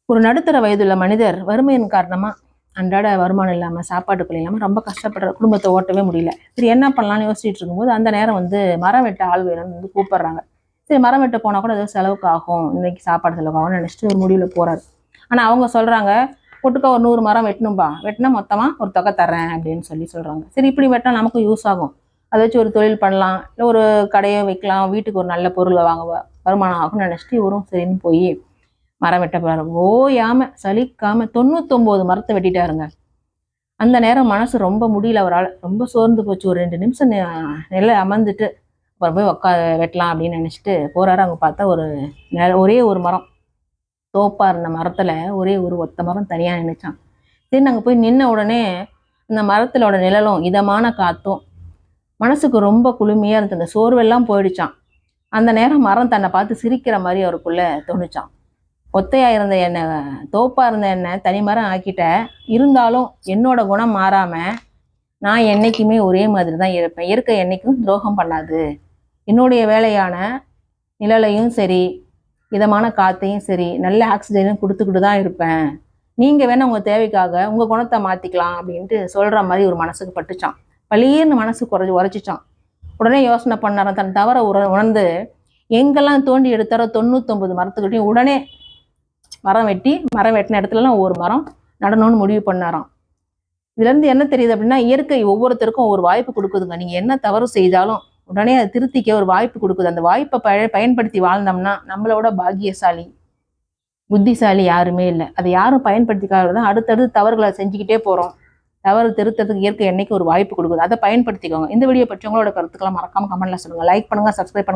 ஒரு நடுத்தர வயதுள்ள மனிதர் வறுமையின் காரணமா அன்றாட வருமானம் இல்லாம சாப்பாட்டுக்குள்ள இல்லாம ரொம்ப கஷ்டப்படுற குடும்பத்தை ஓட்டவே முடியல. சரி என்ன பண்ணலாம்னு யோசிச்சுட்டு இருக்கும்போது அந்த நேரம் மரம் வெட்ட ஆள் வேணும்னு கூப்பிடுறாங்க. சரி மரம் வெட்ட போனா கூட ஏதோ செலவுக்கு ஆகும், இன்னைக்கு சாப்பாடு செலவு ஆகும்னு நினைச்சிட்டு ஒரு முடிவுல போறாரு. ஆனா அவங்க சொல்றாங்க, ஒட்டுக்கா ஒரு 100 மரம் வெட்டணும்பா, வெட்டினா மொத்தமா ஒரு தொகை தர்றேன் அப்படின்னு சொல்றாங்க. சரி இப்படி வெட்டினா நமக்கும் யூஸ் ஆகும், அதை வச்சு ஒரு தொழில் பண்ணலாம், இல்லை ஒரு கடையை வைக்கலாம், வீட்டுக்கு ஒரு நல்ல பொருளை வாங்க வருமானம் ஆகும்னு நினைச்சிட்டு இவரும் சரின்னு போய் மரம் வெட்ட போறாரு. ஓயாம சலிக்காம 99 மரத்தை வெட்டிட்டாருங்க. அந்த நேரம் மனசு ரொம்ப முடியல, அவரால் ரொம்ப சோர்ந்து போச்சு. ஒரு 2 நிமிஷம் நிலை அமர்ந்துட்டு அப்புறம் போய் வெட்டலாம் அப்படின்னு நினைச்சிட்டு போறாரு. அங்க பார்த்தா ஒரே ஒரு மரம், தோப்பா இருந்த மரத்துல ஒரே ஒரு ஒத்த மரம் தனியா நினைச்சான். சரி நாங்க போய் நின்ன உடனே இந்த மரத்திலோட நிழலும் இதமான காத்தும் மனசுக்கு ரொம்ப குளுமையா இருந்தது. அந்த சோர்வெல்லாம் போயிடுச்சான். அந்த நேரம் மரம் தன்னை பார்த்து சிரிக்கிற மாதிரி அவருக்குள்ள தோணுச்சான். ஒத்தையா இருந்த என்ன, தோப்பா இருந்த என்ன தனி மரம் ஆக்கிட்ட, இருந்தாலும் என்னோட குணம் மாறாம நான் என்னைக்குமே ஒரே மாதிரி தான் இருப்பேன், இயற்கை என்னைக்கும் துரோகம் பண்ணாது, என்னுடைய வேலையான நிழலையும் சரி இதமான காத்தையும் சரி நல்ல ஆக்சிஜனும் கொடுத்துக்கிட்டு தான் இருப்பேன், நீங்க வேணா உங்க தேவைக்காக உங்க குணத்தை மாத்திக்கலாம் அப்படின்ட்டு சொல்ற மாதிரி ஒரு மனசுக்கு பட்டுச்சான். பளிர்னு மனசு உரைச்சிச்சான். உடனே யோசனை பண்ணாராம், தன் தவற உணர்ந்து எங்கெல்லாம் தோண்டி எடுத்தாரோ 99 மரத்துக்கிட்டையும் உடனே மரம் வெட்டின இடத்துலலாம் ஒவ்வொரு மரம் நடணும்னு முடிவு பண்ணாராம். இதுல இருந்து என்ன தெரியுது அப்படின்னா, இயற்கை ஒவ்வொருத்தருக்கும் ஒரு வாய்ப்பு கொடுக்குதுங்க. நீங்க என்ன தவறு செய்தாலும் உடனே அதை திருத்திக்க ஒரு வாய்ப்பு கொடுக்குது. அந்த வாய்ப்பை பயன்படுத்தி வாழ்ந்தோம்னா நம்மளோட பாக்கியசாலி புத்திசாலி யாருமே இல்லை. அதை யாரும் பயன்படுத்திக்காதான் அடுத்தடுத்து தவறுகளை செஞ்சுக்கிட்டே போறோம். தவறு திருத்தத்துக்கு இயற்கை என்னைக்கு ஒரு வாய்ப்பு கொடுக்குது, அதை பயன்படுத்திக்கோங்க. இந்த வீடியோ பற்றி உங்களோட கருத்துக்களை மறக்காம கமெண்ட்ல சொல்லுங்க. லைக் பண்ணுங்க, சப்ஸ்கிரைப் பண்ணுங்க.